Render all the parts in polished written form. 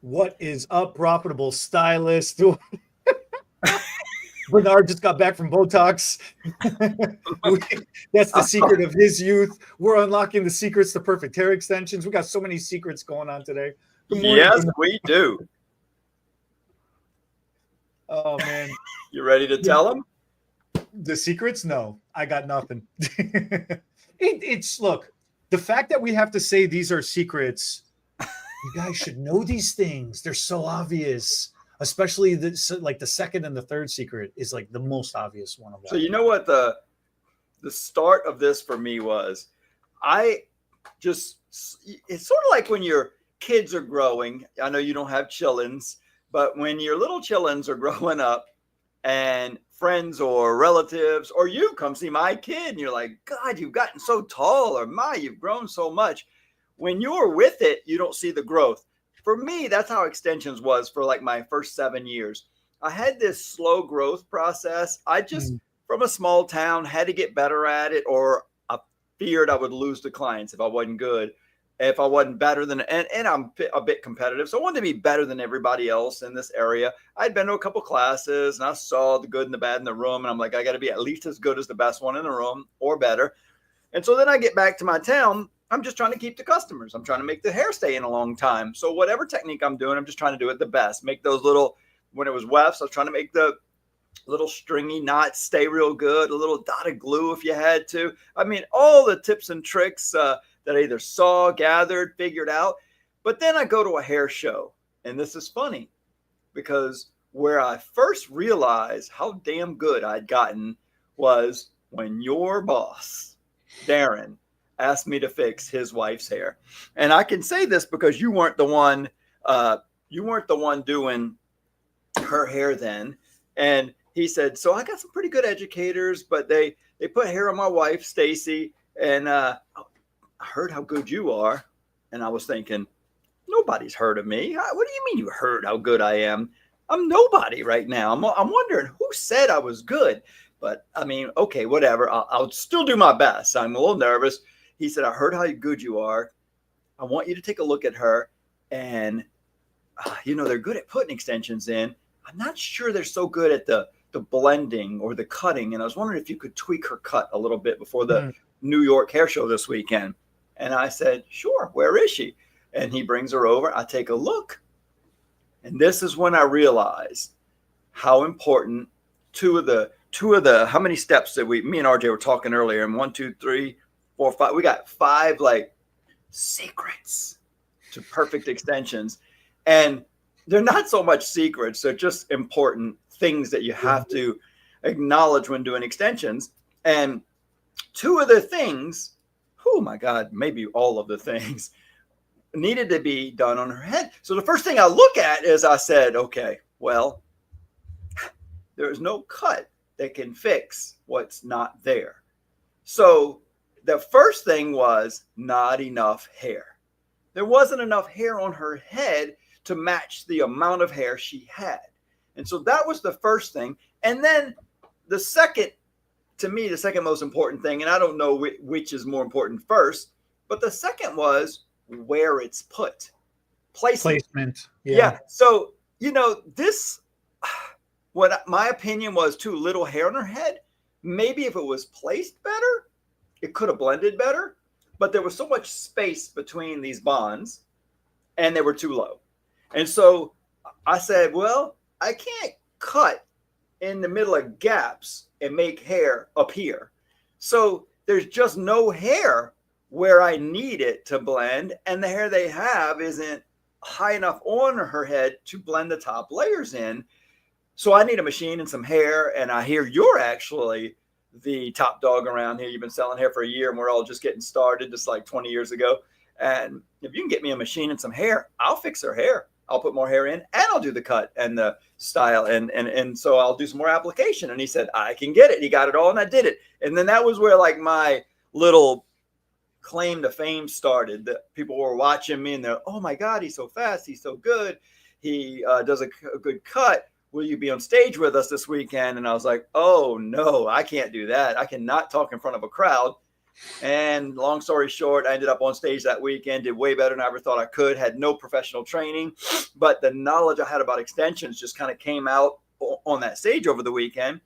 What is up, Profitable Stylist? Bernard just got back from Botox. That's the secret of his youth. We're unlocking the secrets to perfect hair extensions. We got so many secrets going on today. Good morning, Yes, Bernard. we do. Oh, man. You ready to tell them? The secrets? No, I got nothing. It's look, the fact that we have to say these are secrets, you guys should know these things. They're so obvious. Especially like the second and the third secret is like the most obvious one of all. So you know what the start of this for me was? It's sort of like when your kids are growing. I know you don't have chillins, but when your little chillins are growing up and friends or relatives or you come see my kid and you're like, God, you've gotten so tall, or you've grown so much. When you're with it, you don't see the growth. For me, that's how extensions was for like my first 7 years. I had this slow growth process. I just, from a small town, had to get better at it, or I feared I would lose the clients if I wasn't good, if I wasn't better than, and I'm a bit competitive. So I wanted to be better than everybody else in this area. I'd been to a couple classes and I saw the good and the bad in the room. And I'm like, I got to be at least as good as the best one in the room or better. And so then I get back to my town. I'm just trying to keep the customers. I'm trying to make the hair stay in a long time. So whatever technique I'm doing, I'm just trying to do it the best. Make those little, when it was wefts, I was trying to make the little stringy knots stay real good, a little dotted glue if you had to. I mean, all the tips and tricks that I either saw, gathered, figured out. But then I go to a hair show. And this is funny because where I first realized how damn good I'd gotten was when your boss, Darren, asked me to fix his wife's hair. And I can say this because you weren't the one doing her hair then. And he said, so I got some pretty good educators, but they put hair on my wife, Stacy, and I heard how good you are. And I was thinking, nobody's heard of me. What do you mean you heard how good I am? I'm nobody right now. I'm wondering who said I was good. But I mean, okay, whatever. I'll still do my best. I'm a little nervous. He said, I heard how good you are. I want you to take a look at her. And, they're good at putting extensions in. I'm not sure they're so good at the blending or the cutting. And I was wondering if you could tweak her cut a little bit before the New York hair show this weekend. And I said, sure, where is she? And he brings her over. I take a look. And this is when I realized how important two of the, how many steps that me and RJ were talking earlier. And 1, 2, 3, 4, 5. We got 5 like secrets to perfect extensions. And they're not so much secrets. They're just important things that you have to acknowledge when doing extensions. And 2 of the things, oh my God, maybe all of the things needed to be done on her head. So the first thing I look at is I said, okay, well, there is no cut that can fix what's not there. So the first thing was not enough hair. There wasn't enough hair on her head to match the amount of hair she had. And so that was the first thing. And then the second, to me, the second most important thing, and I don't know which is more important first, but the second was where it's put. Placement. Yeah. So, this, what my opinion was, too little hair on her head. Maybe if it was placed better, it could have blended better, but there was so much space between these bonds and they were too low. And so I said, well, I can't cut in the middle of gaps and make hair appear. So there's just no hair where I need it to blend. And the hair they have isn't high enough on her head to blend the top layers in. So I need a machine and some hair. And I hear you're actually the top dog around here. You've been selling hair for a year and we're all just getting started, just like 20 years ago. And if you can get me a machine and some hair, I'll fix her hair. I'll put more hair in and I'll do the cut and the style. And so I'll do some more application. And he said, I can get it. He got it all. And I did it. And then that was where like my little claim to fame started. That people were watching me and they're, oh my God, he's so fast. He's so good. He does a good cut. Will you be on stage with us this weekend? And I was like, oh no, I can't do that. I cannot talk in front of a crowd. And long story short, I ended up on stage that weekend, did way better than I ever thought I could, had no professional training, but the knowledge I had about extensions just kind of came out on that stage over the weekend.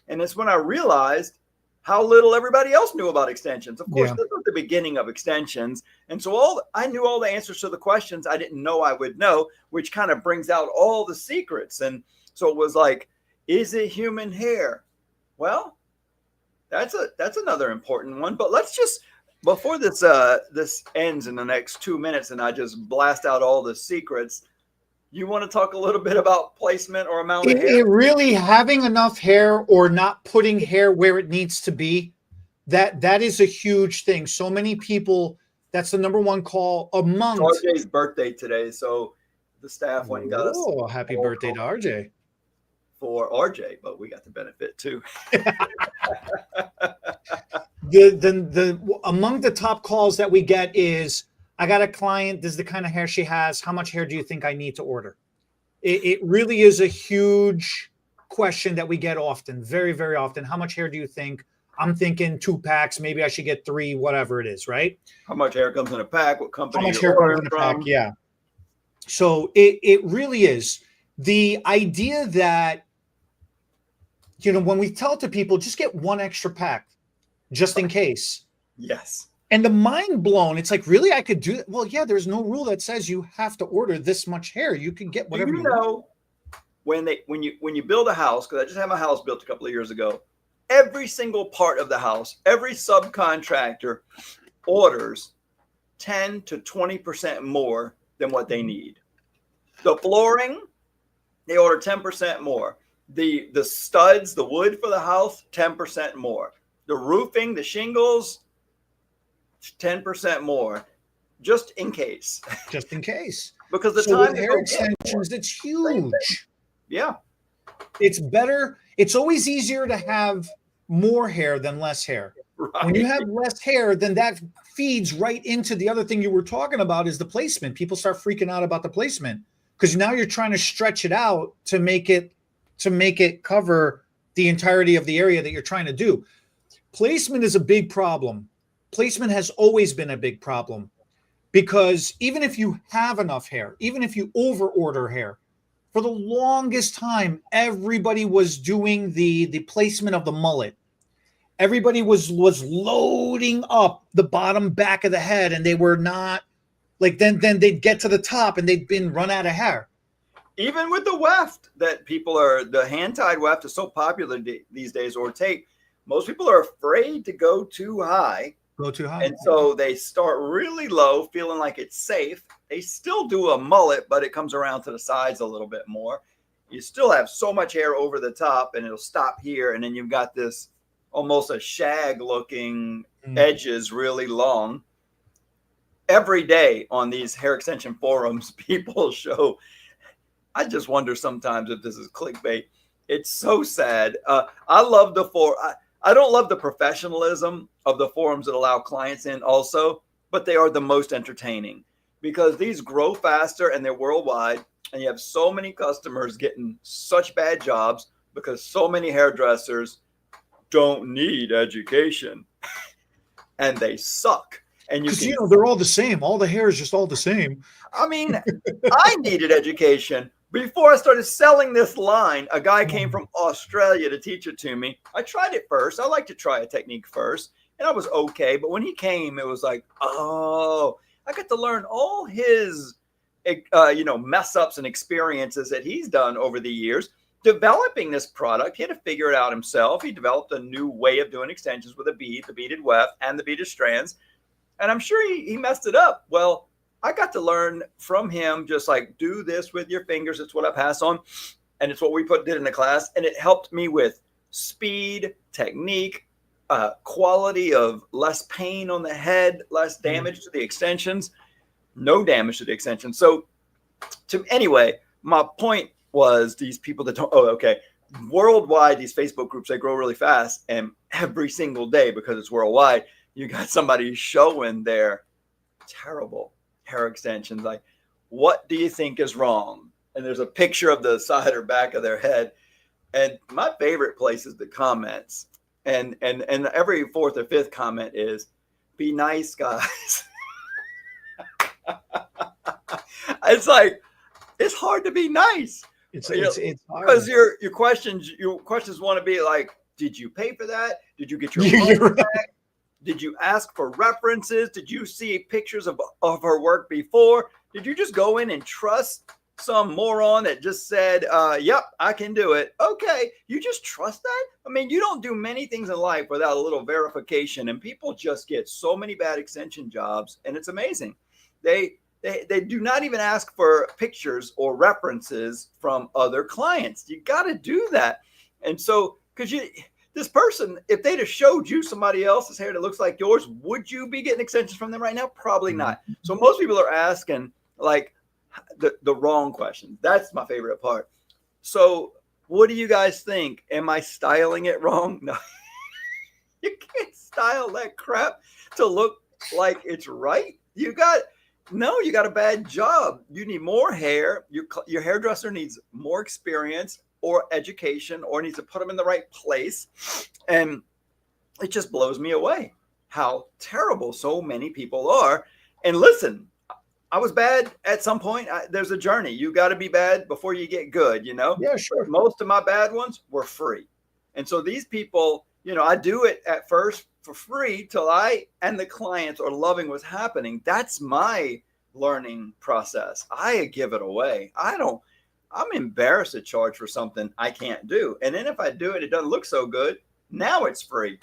And it's when I realized how little everybody else knew about extensions. Of course, Yeah. this was the beginning of extensions. And so I knew all the answers to the questions I didn't know I would know, which kind of brings out all the secrets. And so it was like, is it human hair? Well, that's another important one. But let's just, before this ends in the next 2 minutes and I just blast out all the secrets, you want to talk a little bit about placement or amount of hair? It really having enough hair or not putting hair where it needs to be, that is a huge thing. So many people, that's the number one call amongst. RJ's birthday today, so the staff went and got us. Oh, happy birthday to RJ. For RJ, but we got the benefit too. The among the top calls that we get is, I got a client, this is the kind of hair she has. How much hair do you think I need to order? It really is a huge question that we get often, very, very often. How much hair do you think? I'm thinking 2 packs. Maybe I should get 3, whatever it is, right? How much hair comes in a pack? What company? How much hair comes in a pack? Yeah. So it really is the idea that, when we tell it to people, just get 1 extra pack just in case. Yes. And the mind blown, it's like, really, I could do that? Well, yeah, there's no rule that says you have to order this much hair. You can get whatever you know. When you build a house, because I just had my house built a couple of years ago, every single part of the house, every subcontractor orders 10 to 20% more than what they need. The flooring, they order 10% more. The studs, the wood for the house, 10% more. The roofing, the shingles, 10% more, just in case. Just in case. Because the so time hair extensions, it's huge. Yeah. It's better. It's always easier to have more hair than less hair. Right. When you have less hair, then that feeds right into the other thing you were talking about, is the placement. People start freaking out about the placement because now you're trying to stretch it out to make it cover the entirety of the area that you're trying to do. Placement is a big problem. Placement has always been a big problem, because even if you have enough hair, even if you over order hair, for the longest time, everybody was doing the placement of the mullet. Everybody was loading up the bottom back of the head, and they were not like, then they'd get to the top and they'd been run out of hair. Even with the weft that the hand-tied weft is so popular these days, or tape, most people are afraid to go too high. And so they start really low, feeling like it's safe. They still do a mullet, but it comes around to the sides a little bit more. You still have so much hair over the top, and it'll stop here. And then you've got this almost a shag looking edges, really long. Every day on these hair extension forums, people show. I just wonder sometimes if this is clickbait. It's so sad. I love I don't love the professionalism of the forums that allow clients in also, but they are the most entertaining because these grow faster and they're worldwide, and you have so many customers getting such bad jobs because so many hairdressers don't need education and they suck. And they're all the same. All the hair is just all the same. I mean, I needed education. Before I started selling this line, a guy came from Australia to teach it to me. I tried it first. I like to try a technique first, and I was okay. But when he came, it was like, oh, I got to learn all his, mess ups and experiences that he's done over the years. Developing this product, he had to figure it out himself. He developed a new way of doing extensions with a bead, the beaded weft, and the beaded strands. And I'm sure he messed it up. Well, I got to learn from him, just like, do this with your fingers. It's what I pass on. And it's what we did in the class. And it helped me with speed, technique, quality of less pain on the head, less damage to the extensions, no damage to the extensions. So anyway, my point was these people that worldwide, these Facebook groups, they grow really fast. And every single day, because it's worldwide, you got somebody showing their terrible hair extensions. Like, what do you think is wrong? And there's a picture of the side or back of their head. And my favorite place is the comments. And every fourth or fifth comment is, be nice, guys. It's like, it's hard to be nice. It's hard. Because your questions want to be like, did you pay for that? Did you get your money You're right. back? Did you ask for references? Did you see pictures of her work before? Did you just go in and trust some moron that just said, yep, I can do it? Okay, you just trust that? I mean, you don't do many things in life without a little verification, and people just get so many bad extension jobs, and it's amazing. They do not even ask for pictures or references from other clients. You got to do that. And so, because this person, if they'd have showed you somebody else's hair that looks like yours, would you be getting extensions from them right now? Probably not. So most people are asking like the wrong questions. That's my favorite part. So what do you guys think? Am I styling it wrong? No, you can't style that crap to look like it's right. You got a bad job. You need more hair. Your hairdresser needs more experience or education, or needs to put them in the right place. And it just blows me away how terrible so many people are. And listen, I was bad at some point. There's a journey. You got to be bad before you get good, you know? Yeah, sure. But most of my bad ones were free. And so these people, you know, I do it at first for free till I and the clients are loving what's happening. That's my learning process. I give it away. I'm embarrassed to charge for something I can't do. And then if I do it, it doesn't look so good. Now it's free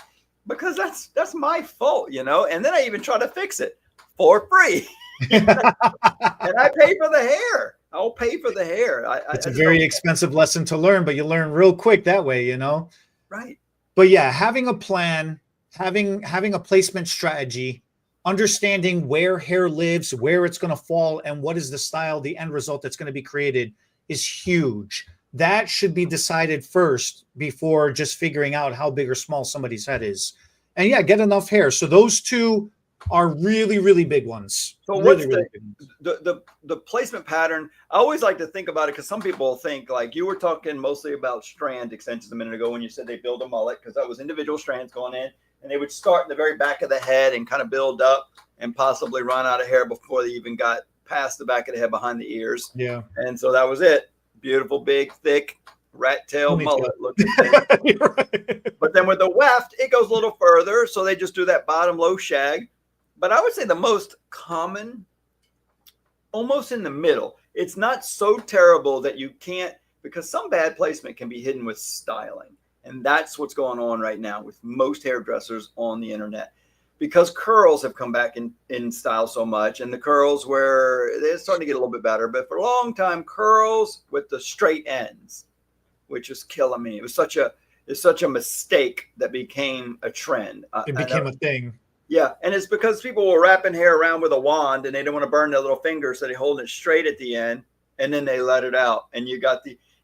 because that's my fault, you know? And then I even try to fix it for free. And I pay for the hair. I'll pay for the hair. It's a very expensive lesson to learn, but you learn real quick that way, you know? Right. But yeah, having a plan, having a placement strategy, understanding where hair lives, where it's going to fall, and what is the style, the end result that's going to be created is huge. That should be decided first before just figuring out how big or small somebody's head is. And yeah, get enough hair. So those two are really, really big ones. So really, what's the placement pattern? I always like to think about it because some people think, like you were talking mostly about strand extensions a minute ago when you said they build a mullet, because that was individual strands going in, and they would start in the very back of the head and kind of build up and possibly run out of hair before they even got past the back of the head behind the ears. Yeah. And so that was it. Beautiful, big, thick rat tail mullet looking thing. Right. But then with the weft, it goes a little further. So they just do that bottom low shag. But I would say the most common, almost in the middle. It's not so terrible that you can't, because some bad placement can be hidden with styling. And that's what's going on right now with most hairdressers on the internet. Because curls have come back in style so much, and the curls they're starting to get a little bit better, but for a long time, curls with the straight ends, which is killing me. It's such a mistake that became a trend. It became a thing. Yeah, and it's because people were wrapping hair around with a wand, and they don't want to burn their little fingers, so they hold it straight at the end, and then they let it out, and you got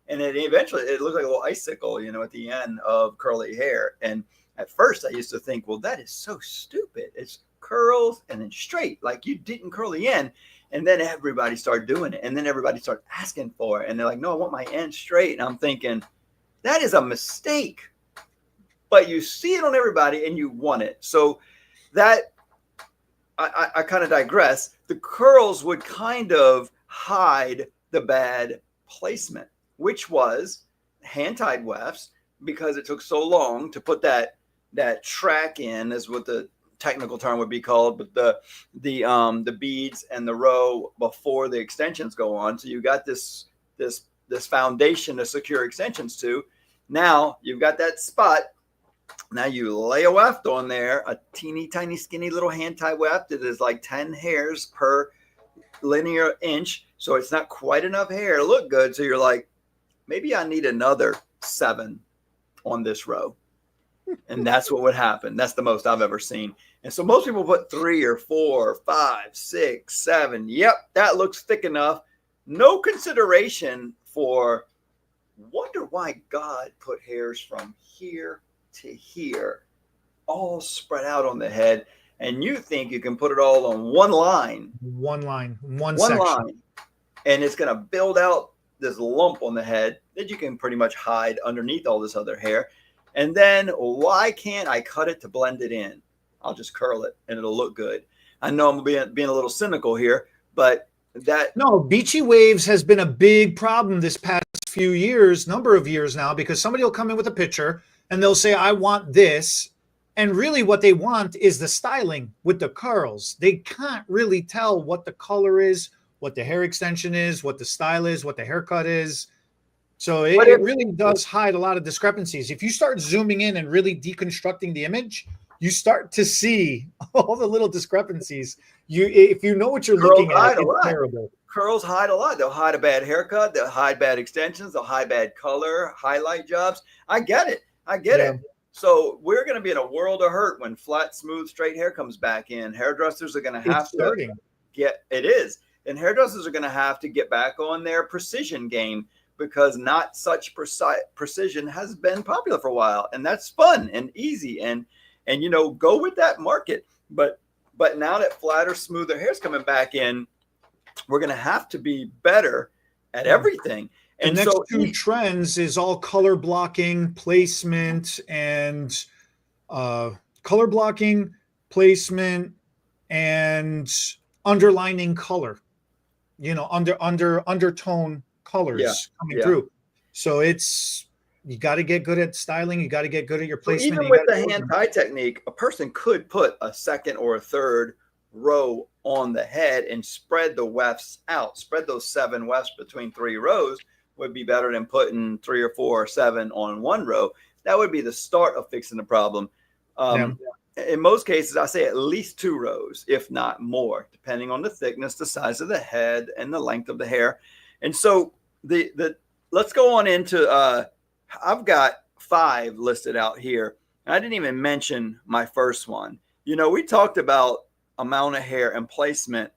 and it eventually it looks like a little icicle, you know, at the end of curly hair. And at first, I used to think, well, that is so stupid. It's curls and then straight, like you didn't curl the end. And then everybody started doing it. And then everybody started asking for it. And they're like, no, I want my end straight. And I'm thinking, that is a mistake. But you see it on everybody and you want it. So that, I kind of digress. The curls would kind of hide the bad placement, which was hand-tied wefts, because it took so long to put that track in, is what the technical term would be called, but the beads and the row before the extensions go on. So you got this foundation to secure extensions to. Now you've got that spot. Now you lay a weft on there, a teeny tiny skinny little hand tie weft. It is like 10 hairs per linear inch. So it's not quite enough hair to look good. So you're like, maybe I need another 7 on this row. And that's what would happen. That's the most I've ever seen. And so most people put 3 or 4 or 5, 6, 7. Yep, that looks thick enough. No consideration for, wonder why God put hairs from here to here all spread out on the head. And you think you can put it all on one line. One section. And it's going to build out this lump on the head that you can pretty much hide underneath all this other hair. And then why can't I cut it to blend it in? I'll just curl it and it'll look good. I know I'm being a little cynical here, but that No, beachy waves has been a big problem this past few years, number of years now, because somebody will come in with a picture and they'll say, I want this. And really what they want is the styling with the curls. They can't really tell what the color is, what the hair extension is, what the style is, what the haircut is. So it really does hide a lot of discrepancies. If you start zooming in and really deconstructing the image, you start to see all the little discrepancies. If you know what you're looking at, it's terrible. Curls hide a lot. They'll hide a bad haircut. They'll hide bad extensions. They'll hide bad color, highlight jobs. I get it. It. So we're going to be in a world of hurt when flat, smooth, straight hair comes back in. Hairdressers are going to have to and hairdressers are going to have to get back on their precision game, because not such precision has been popular for a while, and that's fun and easy and go with that market. But now that flatter, smoother hair is coming back in, we're going to have to be better at everything. And the next two trends is all color blocking, placement, and color blocking, placement, and underlining color. Undertone colors coming through. So you got to get good at styling. You got to get good at your placement. Even with the hand tie technique, a person could put a second or a third row on the head and spread the wefts out. Spread those 7 wefts between 3 rows would be better than putting 3 or 4 or 7 on one row. That would be the start of fixing the problem. In most cases, I say at least 2 rows, if not more, depending on the thickness, the size of the head, and the length of the hair. And so let's go on into I've got 5 listed out here. I didn't even mention my first one. We talked about amount of hair and placement,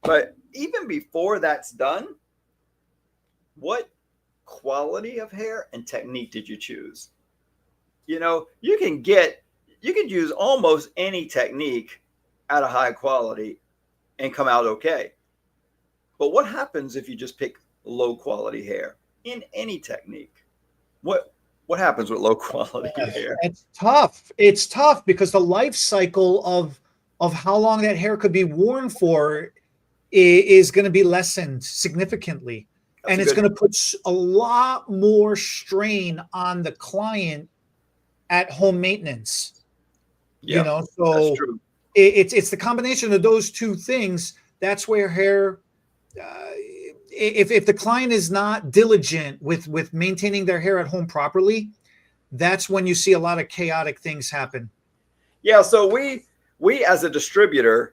but even before that's done, what quality of hair and technique did you choose? You can use almost any technique at a high quality and come out okay. But what happens if you just pick low quality hair in any technique? What happens with low quality hair? It's tough because the life cycle of how long that hair could be worn for is going to be lessened significantly. And it's going to put a lot more strain on the client at home maintenance. So that's true. It's the combination of those two things. That's where hair, if the client is not diligent with maintaining their hair at home properly, that's when you see a lot of chaotic things happen. Yeah. So we as a distributor,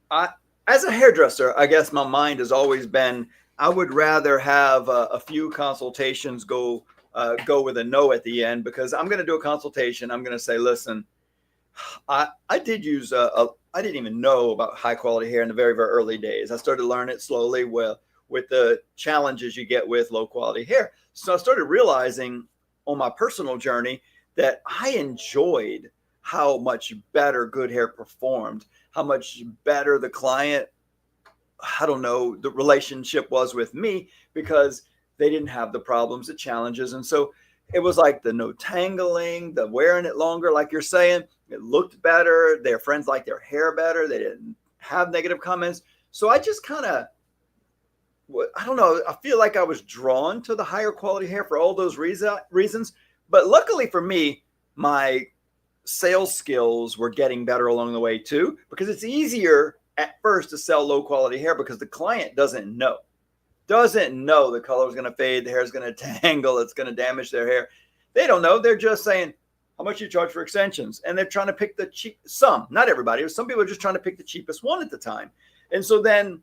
as a hairdresser, I guess my mind has always been, I would rather have a few consultations go with a no at the end, because I'm going to do a consultation. I'm going to say, listen, I did use I didn't even know about high quality hair in the very, very early days. I started learning it slowly with the challenges you get with low quality hair. So I started realizing on my personal journey that I enjoyed how much better good hair performed, how much better the client, the relationship was with me, because they didn't have the problems, the challenges. And so it was like the no tangling, the wearing it longer, like you're saying, it looked better. Their friends liked their hair better. They didn't have negative comments. So I just kind of, I don't know, I feel like I was drawn to the higher quality hair for all those reasons. But luckily for me, my sales skills were getting better along the way too, because it's easier at first to sell low quality hair because the client doesn't know the color is going to fade, the hair is going to tangle, it's going to damage their hair. They don't know. They're just saying, how much you charge for extensions? And they're trying to pick the cheap, not everybody, some people are just trying to pick the cheapest one at the time. And so then,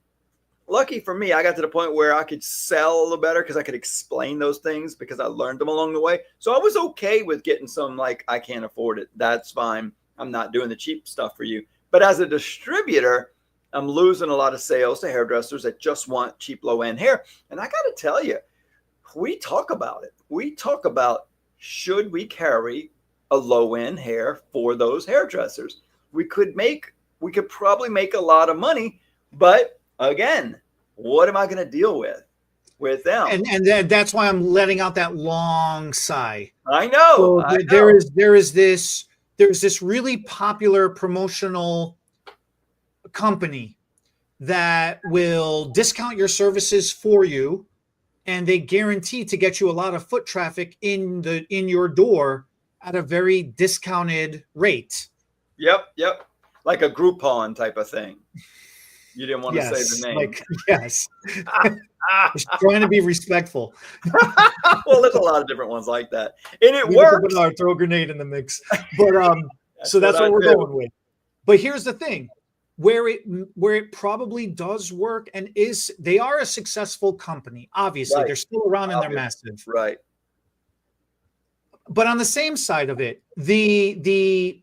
lucky for me, I got to the point where I could sell a little better because I could explain those things because I learned them along the way. So I was okay with getting some, like, I can't afford it. That's fine. I'm not doing the cheap stuff for you. But as a distributor, I'm losing a lot of sales to hairdressers that just want cheap, low-end hair. And I got to tell you, we talk about it. We talk about, should we carry a low-end hair for those hairdressers? We could probably make a lot of money, but again, what am I going to deal with them? And that's why I'm letting out that long sigh. I know. So there is this there's this really popular promotional company that will discount your services for you, and they guarantee to get you a lot of foot traffic in your door at a very discounted rate. Yep. Like a Groupon type of thing. You didn't want to say the name. Yes. Just trying to be respectful. Well, there's a lot of different ones like that, and it Maybe works. Throw a grenade in the mix, but so that's what we're going with. But here's the thing, where it probably does work and they are a successful company. Obviously, Right. they're still around and they're massive. Right. But on the same side of it, the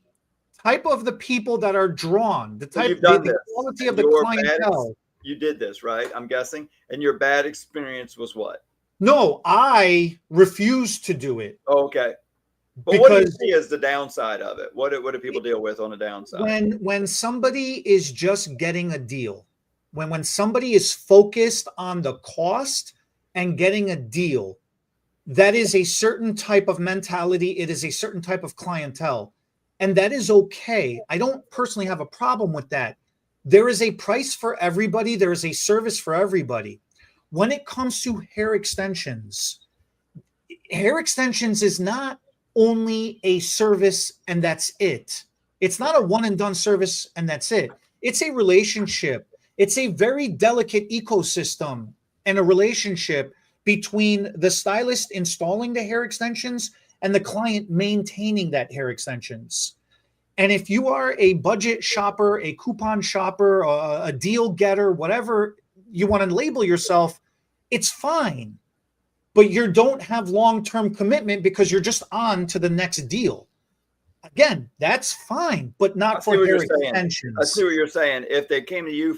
type of the people that are drawn, the quality of the clientele. You did this, right? I'm guessing. And your bad experience was what? No, I refuse to do it. Okay. But what do you see as the downside of it? What do people deal with on the downside? When somebody is just getting a deal, when somebody is focused on the cost and getting a deal, that is a certain type of mentality. It is a certain type of clientele. And that is okay. I don't personally have a problem with that. There is a price for everybody. There is a service for everybody. When it comes to hair extensions is not only a service and that's it. It's not a one and done service and that's it. It's a relationship. It's a very delicate ecosystem and a relationship between the stylist installing the hair extensions and the client maintaining that hair extensions. And if you are a budget shopper, a coupon shopper, a deal getter, whatever you want to label yourself, it's fine. But you don't have long-term commitment because you're just on to the next deal. Again, that's fine, but not for hair extensions. I see what you're saying. If they came to you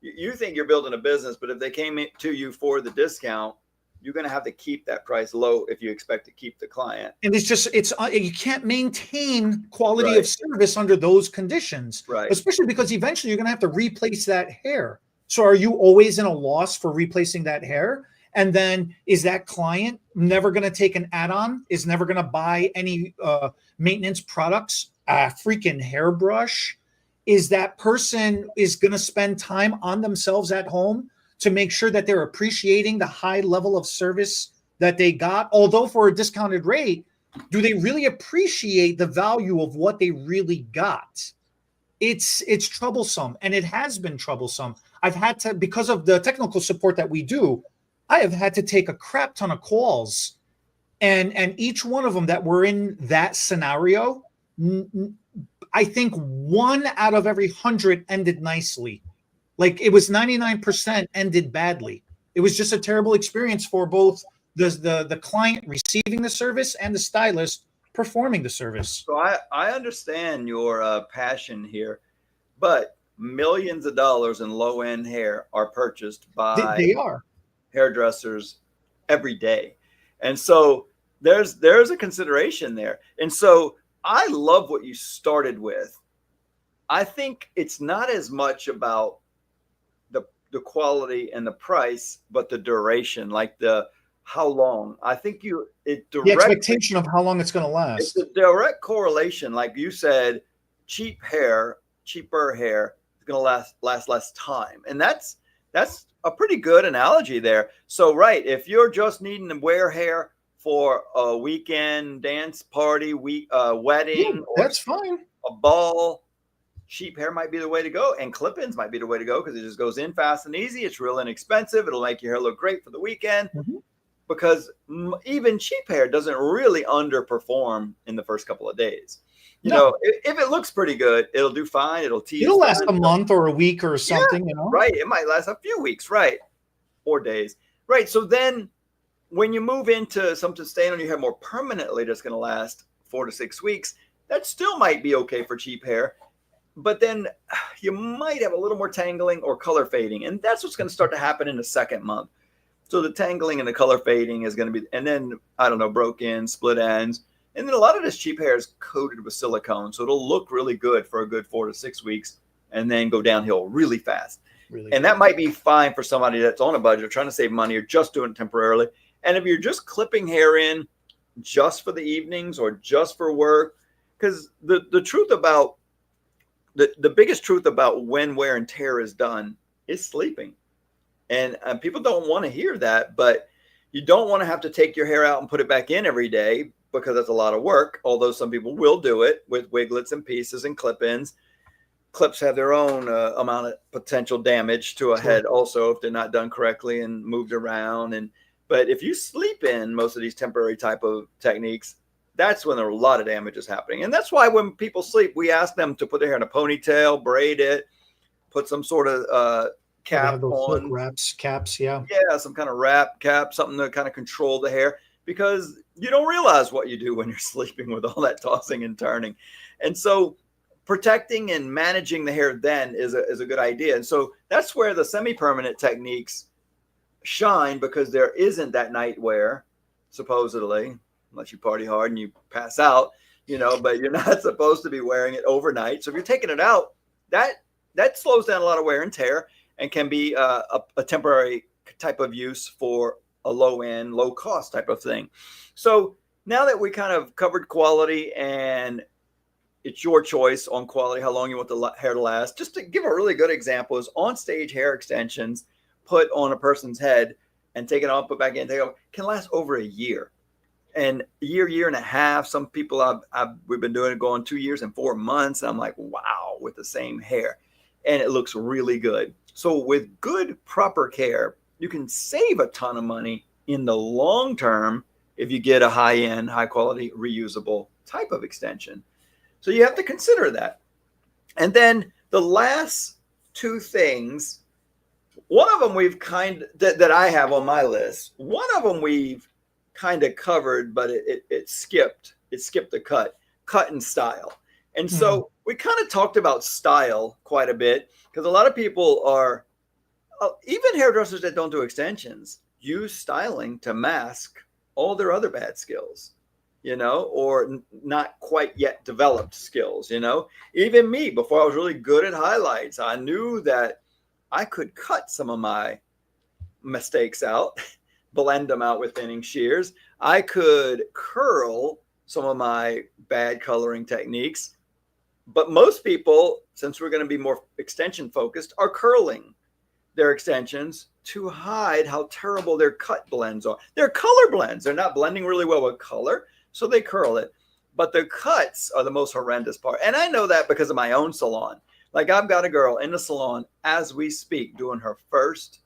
you think you're building a business, but if they came to you for the discount, you're going to have to keep that price low if you expect to keep the client. And you can't maintain quality of service under those conditions, right? Especially because eventually you're going to have to replace that hair. So are you always in a loss for replacing that hair? And then is that client never going to take an add-on, is never going to buy any maintenance products, a freaking hairbrush? Is that person is going to spend time on themselves at home to make sure that they're appreciating the high level of service that they got? Although for a discounted rate, do they really appreciate the value of what they really got? It's troublesome, and it has been troublesome. I've had to, because of the technical support that we do, I have had to take a crap ton of calls, and each one of them that were in that scenario, I think 1 out of every 100 ended nicely. Like it was 99% ended badly. It was just a terrible experience for both the client receiving the service and the stylist performing the service. So I understand your passion here, but millions of dollars in low-end hair are purchased by hairdressers every day. And so there's a consideration there. And so I love what you started with. I think it's not as much about the quality and the price, but the duration, like how long. I think the expectation of how long it's going to last. It's a direct correlation. Like you said, cheaper hair is going to last less time. And that's a pretty good analogy there. So, right, if you're just needing to wear hair for a weekend dance party, wedding, that's fine. A ball, cheap hair might be the way to go, and clip-ins might be the way to go because it just goes in fast and easy. It's real inexpensive. It'll make your hair look great for the weekend because even cheap hair doesn't really underperform in the first couple of days. You know, if it looks pretty good, it'll do fine. It'll last a month or a week or something, Right. It might last a few weeks, right? Or days. Right. So then when you move into something staying on your hair more permanently that's going to last 4 to 6 weeks, that still might be okay for cheap hair. But then you might have a little more tangling or color fading. And that's what's going to start to happen in the second month. So the tangling and the color fading is going to be, and then, I don't know, broke ends, split ends. And then a lot of this cheap hair is coated with silicone. So it'll look really good for a good 4 to 6 weeks and then go downhill really fast. And that might be fine for somebody that's on a budget or trying to save money or just doing it temporarily. And if you're just clipping hair in just for the evenings or just for work, because the truth about the biggest truth about when wear and tear is done is sleeping. And people don't want to hear that, but you don't want to have to take your hair out and put it back in every day because that's a lot of work. Although some people will do it with wiglets and pieces and clip-ins. Clips have their own amount of potential damage to a head also if they're not done correctly and moved around. But if you sleep in most of these temporary type of techniques, that's when a lot of damage is happening. And that's why when people sleep, we ask them to put their hair in a ponytail, braid it, put some sort of cap on. Caps, yeah. Yeah, some kind of wrap cap, something to kind of control the hair, because you don't realize what you do when you're sleeping with all that tossing and turning. And so protecting and managing the hair then is a good idea. And so that's where the semi-permanent techniques shine, because there isn't that night wear, supposedly, unless you party hard and you pass out, but you're not supposed to be wearing it overnight. So if you're taking it out, that slows down a lot of wear and tear and can be a temporary type of use for a low-end, low-cost type of thing. So now that we kind of covered quality, and it's your choice on quality, how long you want the hair to last. Just to give a really good example is on-stage hair extensions put on a person's head and take it off, put back in, take it off, can last over a year. And a year and a half. Some people we've been doing it going 2 years and 4 months. And I'm like, wow, with the same hair. And it looks really good. So with good, proper care, you can save a ton of money in the long term if you get a high-end, high-quality, reusable type of extension. So you have to consider that. And then the last two things, one of them that I have on my list, one of them we've kind of covered, but it skipped the cut and style. And so we kind of talked about style quite a bit, because a lot of people are, even hairdressers that don't do extensions, use styling to mask all their other bad skills, or not quite yet developed skills. Even me, before I was really good at highlights, I knew that I could cut some of my mistakes out, blend them out with thinning shears. I could curl some of my bad coloring techniques. But most people, since we're going to be more extension focused, are curling their extensions to hide how terrible their cut blends are. They're color blends. They're not blending really well with color, so they curl it. But the cuts are the most horrendous part. And I know that because of my own salon. Like, I've got a girl in the salon as we speak doing her first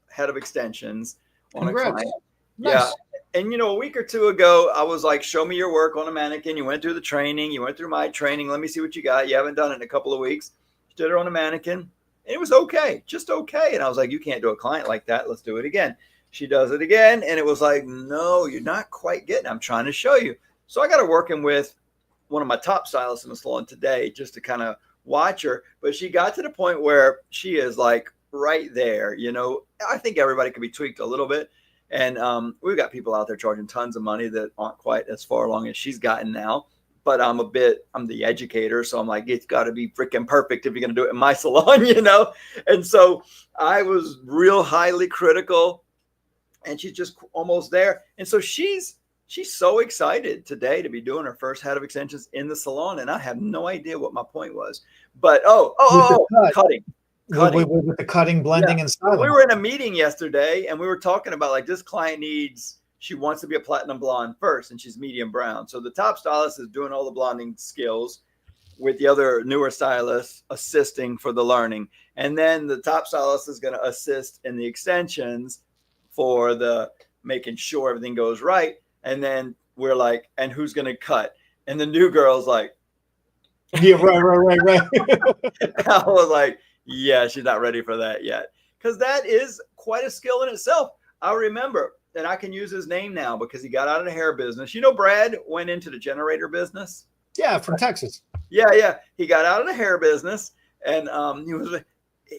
head of extensions on Congrats. A client. Nice. Yeah. And, a week or two ago, I was like, show me your work on a mannequin. You went through the training. You went through my training. Let me see what you got. You haven't done it in a couple of weeks. Did her on a mannequin. And it was okay. Just okay. And I was like, you can't do a client like that. Let's do it again. She does it again. And it was like, no, you're not quite getting it. I'm trying to show you. So I got her working with one of my top stylists in the salon today just to kind of watch her. But she got to the point where she is like right there. I think everybody could be tweaked a little bit. And we've got people out there charging tons of money that aren't quite as far along as she's gotten now. But I'm the educator. So I'm like, it's got to be freaking perfect if you're going to do it in my salon, And so I was real highly critical, and she's just almost there. And so she's so excited today to be doing her first head of extensions in the salon. And I have no idea what my point was. But cutting. With the cutting, blending, and styling. We were in a meeting yesterday, and we were talking about, like, this client she wants to be a platinum blonde first, and she's medium brown. So the top stylist is doing all the blonding skills with the other newer stylists assisting for the learning. And then the top stylist is going to assist in the extensions for the making sure everything goes right. And then we're like, and who's going to cut? And the new girl's like, yeah, right. I was like, yeah, she's not ready for that yet. Because that is quite a skill in itself. I remember, and I can use his name now because he got out of the hair business. Brad went into the generator business. Yeah, from Texas. Yeah. He got out of the hair business, and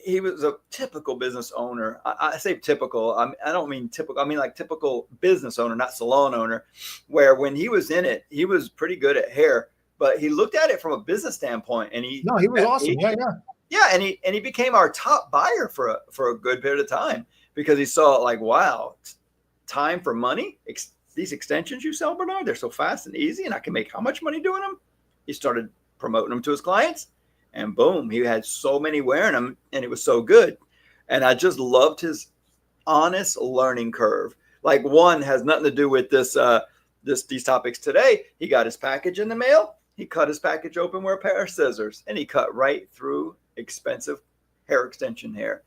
he was a typical business owner. I say typical. I don't mean typical. I mean like typical business owner, not salon owner, where when he was in it, he was pretty good at hair, but he looked at it from a business standpoint, and he was awesome. Yeah, and he became our top buyer for a good period of time because he saw like, wow, time for money, these extensions you sell, Bernard, they're so fast and easy, and I can make how much money doing them? He started promoting them to his clients, and boom, he had so many wearing them, and it was so good. And I just loved his honest learning curve. Like, one has nothing to do with these topics today. He got his package in the mail. He cut his package open with a pair of scissors, and he cut right through expensive hair extension hair.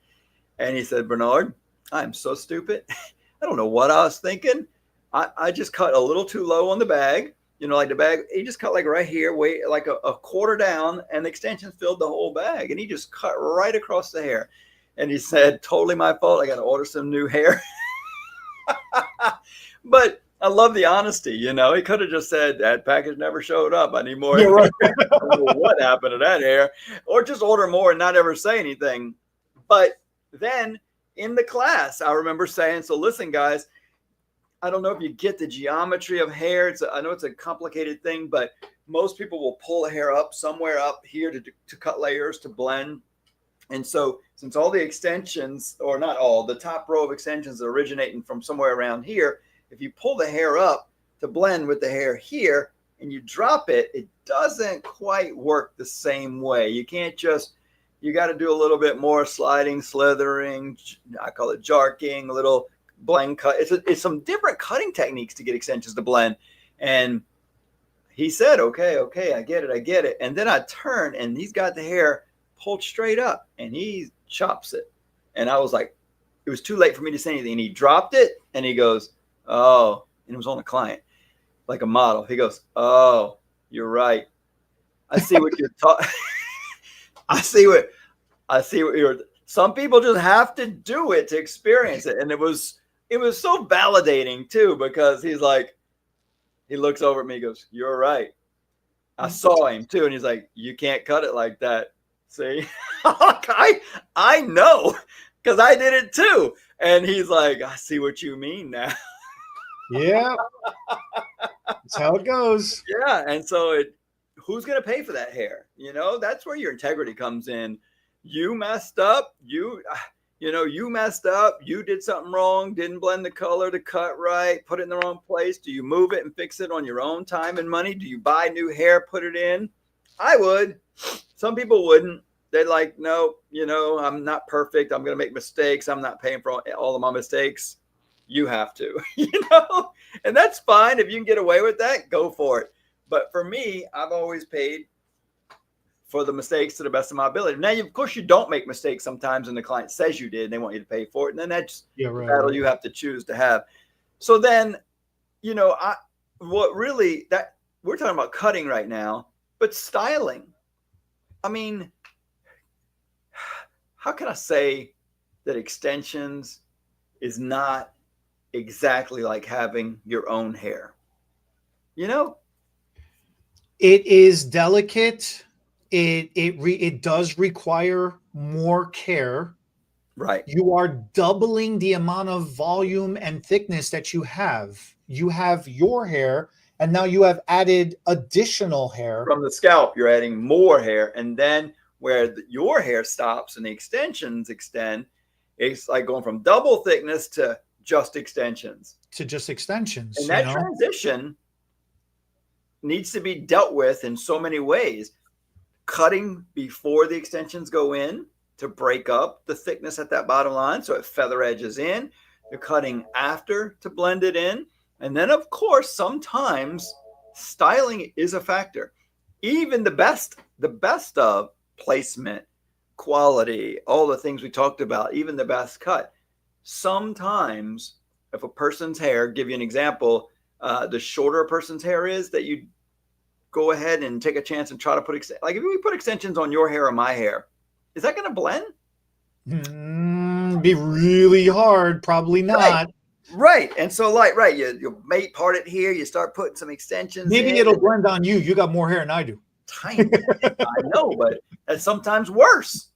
And he said, Bernard, I'm so stupid. I don't know what I was thinking. I just cut a little too low on the bag. Like the bag, he just cut like right here, like a quarter down, and the extensions filled the whole bag. And he just cut right across the hair. And he said, totally my fault. I got to order some new hair. But I love the honesty. He could have just said, that package never showed up. I need more. Yeah, right. I don't know what happened to that hair. Or just order more and not ever say anything. But then in the class, I remember saying, so listen, guys, I don't know if you get the geometry of hair. I know it's a complicated thing, but most people will pull a hair up somewhere up here to cut layers, to blend. And so since all the extensions, or not all, the top row of extensions are originating from somewhere around here, if you pull the hair up to blend with the hair here and you drop it, it doesn't quite work the same way. You can't just, you got to do a little bit more sliding, slithering, I call it jarking, a little blend cut. It's some different cutting techniques to get extensions to blend. And he said, okay, I get it. And then I turn, and he's got the hair pulled straight up, and he chops it. And I was like, it was too late for me to say anything. And he dropped it, and he goes, oh, and it was on a client, like a model. He goes, oh, you're right. I see what you're talking. I see what you're. Some people just have to do it to experience it. And it was so validating too, because he's like, he looks over at me, he goes, you're right. I saw him too. And he's like, you can't cut it like that. See, I know, because I did it too. And he's like, I see what you mean now. Yeah. That's how it goes. Yeah. And so who's going to pay for that hair? That's where your integrity comes in. You messed up. You messed up. You did something wrong. Didn't blend the color to cut right. Put it in the wrong place. Do you move it and fix it on your own time and money? Do you buy new hair, put it in? I would. Some people wouldn't. They're like, no, I'm not perfect. I'm going to make mistakes. I'm not paying for all of my mistakes. You have to, and that's fine. If you can get away with that, go for it. But for me, I've always paid for the mistakes to the best of my ability. Now, of course, you don't make mistakes sometimes, and the client says you did, and they want you to pay for it. And then that's the battle you have to choose to have. So then, we're talking about cutting right now, but styling. I mean, how can I say that extensions is not exactly like having your own hair? It is delicate. It does require more care. Right. You are doubling the amount of volume and thickness that you have. You have your hair, and now you have added additional hair. From the scalp, you're adding more hair. And then where your hair stops and the extensions extend, it's like going from double thickness to just extensions. And that transition needs to be dealt with in so many ways. Cutting before the extensions go in to break up the thickness at that bottom line so it feather edges in. You're cutting after to blend it in. And then, of course, sometimes styling is a factor. Even the best of placement, quality, all the things we talked about, even the best cut. Sometimes if a person's hair, give you an example, the shorter a person's hair is, that you go ahead and take a chance and try to like if we put extensions on your hair or my hair, is that going to blend? Be really hard. Probably not. Right. And so you may part it here. You start putting some extensions. Maybe it'll blend on you. You got more hair than I do. Tiny. I know, but that's sometimes worse.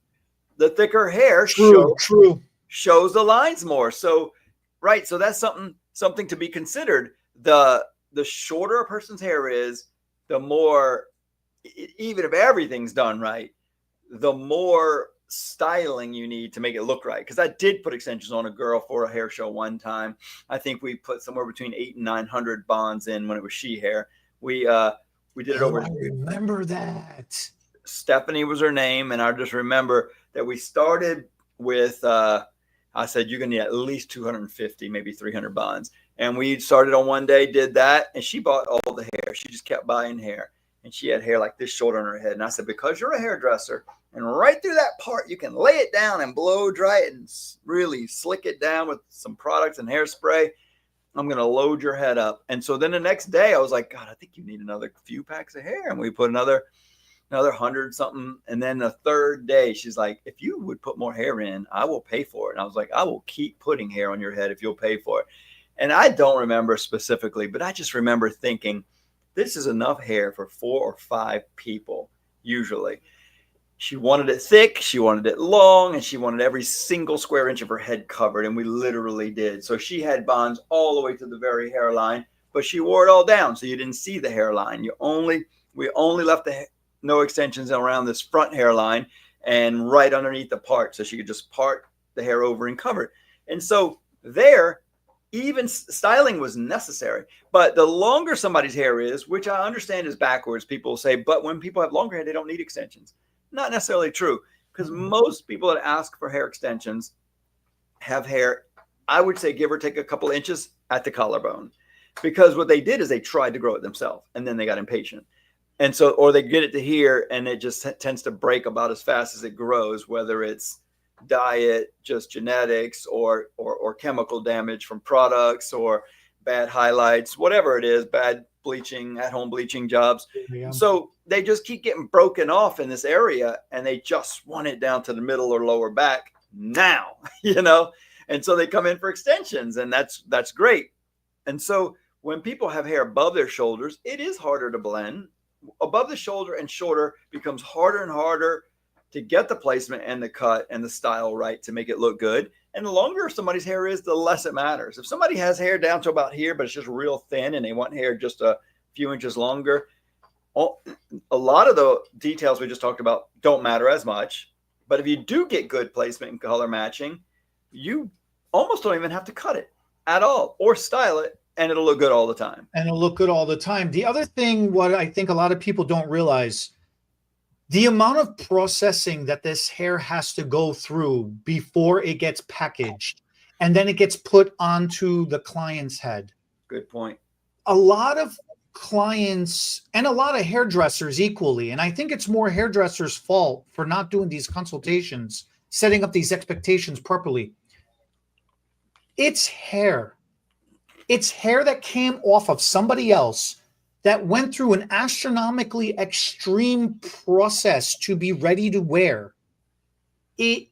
The thicker hair shows the lines more. So, right. So that's something to be considered. The shorter a person's hair is, the more, even if everything's done right, the more styling you need to make it look right. Because I did put extensions on a girl for a hair show one time. I think we put somewhere between 800 and 900 bonds in when it was she hair. We did it over. I remember that. Stephanie was her name, and I just remember that we started with. I said you're gonna need at least 250, maybe 300 bonds, and we started on one day, did that, and she bought all the hair. She just kept buying hair, and she had hair like this short on her head. And I said, because you're a hairdresser, and right through that part, you can lay it down and blow dry it and really slick it down with some products and hairspray. I'm going to load your head up. And so then the next day I was like, God, I think you need another few packs of hair. And we put another 100 something. And then the third day, she's like, if you would put more hair in, I will pay for it. And I was like, I will keep putting hair on your head if you'll pay for it. And I don't remember specifically, but I just remember thinking, this is enough hair for 4 or 5 people, usually. She wanted it thick, she wanted it long, and she wanted every single square inch of her head covered, and we literally did. So she had bonds all the way to the very hairline, but she wore it all down, so you didn't see the hairline. We only left no extensions around this front hairline and right underneath the part, so she could just part the hair over and cover it. And so there, even styling was necessary. But the longer somebody's hair is, which I understand is backwards, people say, but when people have longer hair, they don't need extensions. Not necessarily true, because most people that ask for hair extensions have hair, I would say, give or take a couple inches at the collarbone, because what they did is they tried to grow it themselves and then they got impatient. And so, or they get it to here and it just tends to break about as fast as it grows, whether it's diet, just genetics, or chemical damage from products, or bad highlights, whatever it is, bad bleaching, at-home bleaching jobs. Yeah. So they just keep getting broken off in this area, and they just want it down to the middle or lower back now, and so they come in for extensions, and that's great. And so when people have hair above their shoulders, it is harder to blend. Above the shoulder and shorter becomes harder and harder to get the placement and the cut and the style right to make it look good. And the longer somebody's hair is, the less it matters. If somebody has hair down to about here, but it's just real thin and they want hair just a few inches longer, a lot of the details we just talked about don't matter as much. But if you do get good placement and color matching, you almost don't even have to cut it at all or style it, and it'll look good all the time. The other thing, what I think a lot of people don't realize, the amount of processing that this hair has to go through before it gets packaged and then it gets put onto the client's head. Good point. A lot of clients and a lot of hairdressers equally, and I think it's more hairdressers' fault for not doing these consultations, setting up these expectations properly. It's hair. It's hair that came off of somebody else that went through an astronomically extreme process to be ready to wear. It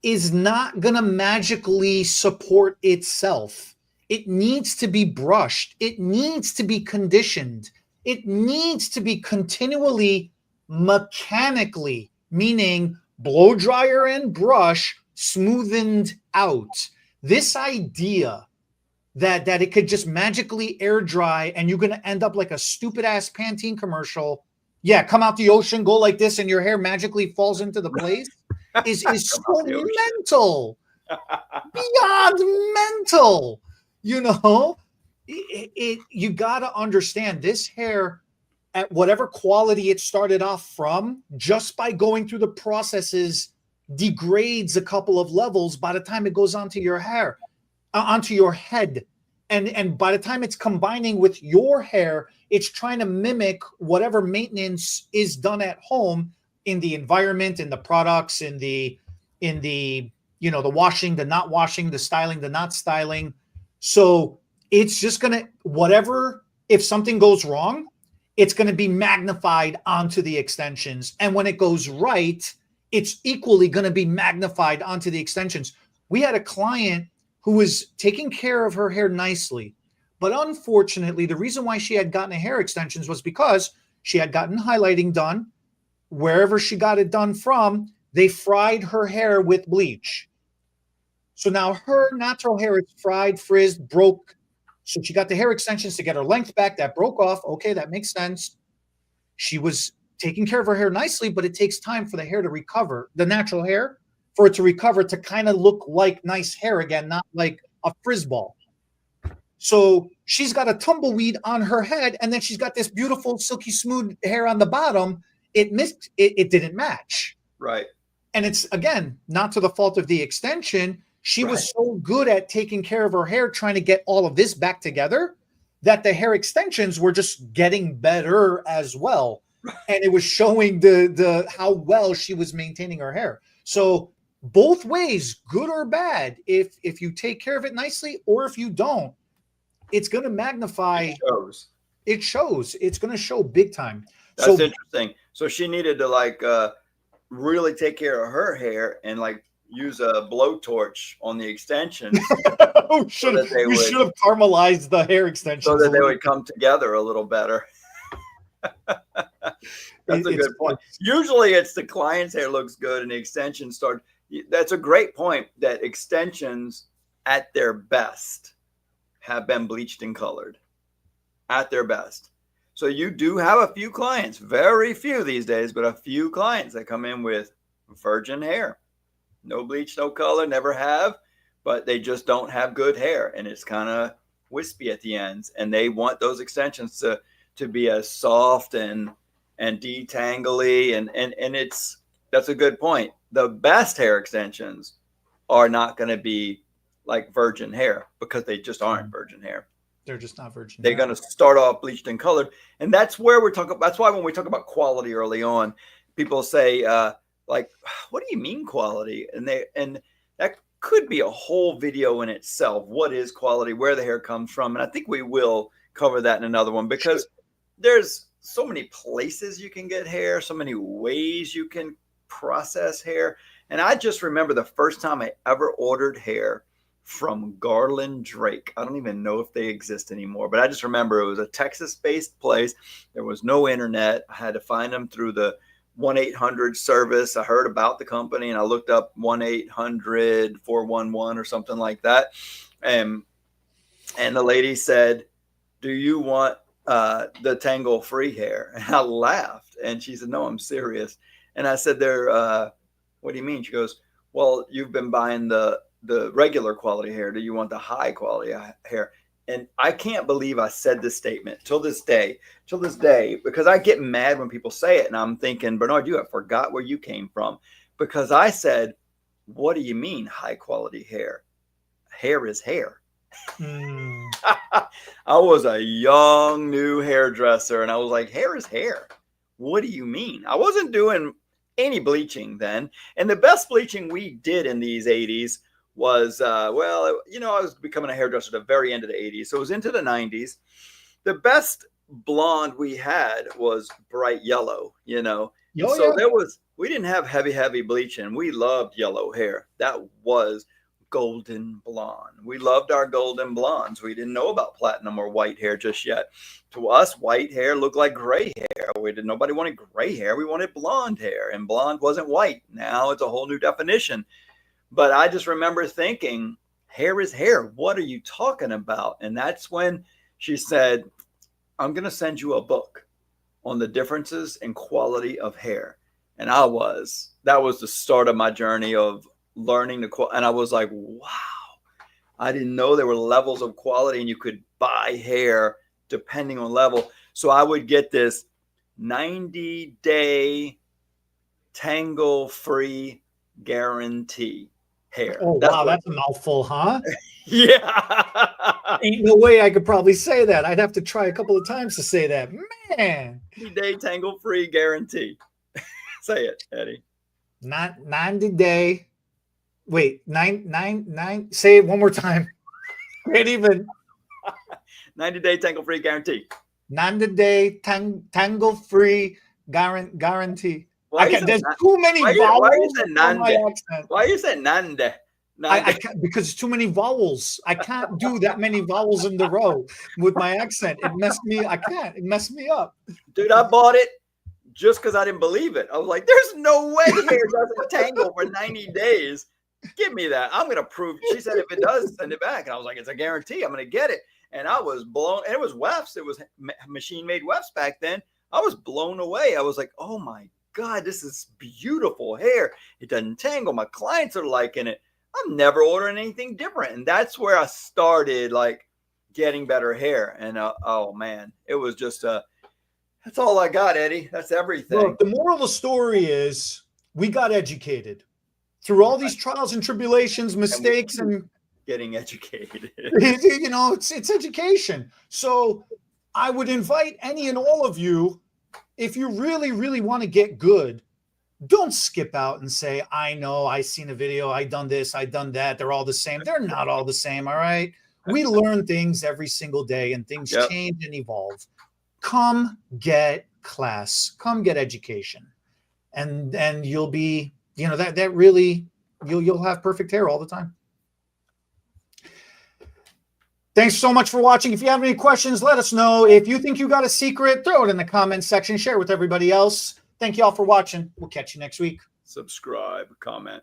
is not going to magically support itself. It needs to be brushed. It needs to be conditioned. It needs to be continually mechanically, meaning blow dryer and brush, smoothened out. This idea that it could just magically air dry and you're going to end up like a stupid ass Pantene commercial. Yeah, come out the ocean, go like this, and your hair magically falls into the place is so mental. Beyond mental. You got to understand, this hair, at whatever quality it started off from, just by going through the processes, degrades a couple of levels by the time it goes onto your hair. Onto your head, and by the time it's combining with your hair, it's trying to mimic whatever maintenance is done at home in the environment, in the products, in the the washing, the not washing, the styling, the not styling. So it's just gonna, whatever, if something goes wrong, it's going to be magnified onto the extensions, and when it goes right, it's equally going to be magnified onto the extensions. We had a client who was taking care of her hair nicely. But unfortunately, the reason why she had gotten a hair extensions was because she had gotten highlighting done. Wherever she got it done from, they fried her hair with bleach. So now her natural hair is fried, frizzed, broke. So she got the hair extensions to get her length back. That broke off. Okay, that makes sense. She was taking care of her hair nicely, but it takes time for the hair to recover, the natural hair, for it to recover to kind of look like nice hair again, not like a frizz ball. So she's got a tumbleweed on her head, and then she's got this beautiful, silky, smooth hair on the bottom. It didn't match. Right. And it's, again, not to the fault of the extension. She was so good at taking care of her hair, trying to get all of this back together, that the hair extensions were just getting better as well. And it was showing the how well she was maintaining her hair. So both ways, good or bad, if you take care of it nicely or if you don't, it's going to magnify. It shows. It's going to show big time. That's interesting. So she needed to like really take care of her hair and like use a blowtorch on the extensions. You should have caramelized the hair extensions so that they would come together a little better. That's a good point. Usually it's the client's hair looks good and the extensions start. That's a great point, that extensions at their best have been bleached and colored at their best. So you do have a few clients, very few these days, but a few clients that come in with virgin hair. No bleach, no color, never have, but they just don't have good hair. And it's kind of wispy at the ends. And they want those extensions to be as soft and detangly. And that's a good point. The best hair extensions are not going to be like virgin hair because they just aren't virgin hair. They're just not virgin. They're going to start off bleached and colored. And that's where we're talking. That's why when we talk about quality early on, people say, like, what do you mean quality? And that could be a whole video in itself. What is quality? Where the hair comes from? And I think we will cover that in another one, because there's so many places you can get hair, so many ways you can process hair. And I just remember the first time I ever ordered hair from Garland Drake. I don't even know if they exist anymore, but I just remember it was a Texas-based place. There was no internet. I had to find them through the 1-800 service. I heard about the company and I looked up 1-800-411 or something like that. And the lady said, "Do you want the tangle free hair?" And I laughed. And she said, "No, I'm serious." And I said, "What do you mean?" She goes, "Well, you've been buying the regular quality hair. Do you want the high quality hair?" And I can't believe I said this statement till this day, because I get mad when people say it. And I'm thinking, Bernard, you have forgot where you came from, because I said, "What do you mean high quality hair? Hair is hair." I was a young new hairdresser and I was like, hair is hair. What do you mean? I wasn't doing any bleaching then. And the best bleaching we did in these 80s was, I was becoming a hairdresser at the very end of the 80s. So it was into the 90s. The best blonde we had was bright yellow, we didn't have heavy bleaching. We loved yellow hair. That was golden blonde. We loved our golden blondes. We didn't know about platinum or white hair just yet. To us, white hair looked like gray hair. Nobody wanted gray hair. We wanted blonde hair, and blonde wasn't white. Now it's a whole new definition. But I just remember thinking, hair is hair. What are you talking about? And that's when she said, "I'm going to send you a book on the differences in quality of hair." And that was the start of my journey of learning and I was like, wow, I didn't know there were levels of quality and you could buy hair depending on level. So I would get this 90-day tangle-free guarantee hair. Oh, wow, that's a mouthful, huh? Yeah. Ain't no way I could probably say that. I'd have to try a couple of times to say that. Man. 90-day tangle-free guarantee. Say it, Eddie. 90-day. Wait, nine. Say it one more time. Great even. 90-day tangle-free guarantee. 90-day tangle-free guarantee. There's too many Why vowels. you said nande? I can't, because it's too many vowels. I can't do that many vowels in the row with my accent. It messed me. I can't. It messed me up. Dude, I bought it just because I didn't believe it. I was like, "There's no way hair doesn't tangle for 90 days." Give me that. I'm going to prove. She said, "If it does, send it back." And I was like, "It's a guarantee. I'm going to get it." And I was blown. And it was wefts. It was machine made wefts back then. I was blown away. I was like, oh my God, this is beautiful hair. It doesn't tangle. My clients are liking it. I'm never ordering anything different. And that's where I started like getting better hair. And oh man, it was just that's all I got, Eddie. That's everything. Look, the moral of the story is we got educated through all these trials and tribulations, mistakes, and getting educated. You know, it's education. So I would invite any and all of you, if you really, really want to get good, don't skip out and say, I know, I seen a video, I done this, I done that. They're all the same. They're not all the same. All right. We learn things every single day and things change and evolve. Come get class, come get education. And you'll be, you know, that really, you'll have perfect hair all the time. Thanks so much for watching. If you have any questions, let us know. If you think you got a secret, throw it in the comments section, share it with everybody else. Thank you all for watching. We'll catch you next week. Subscribe, comment.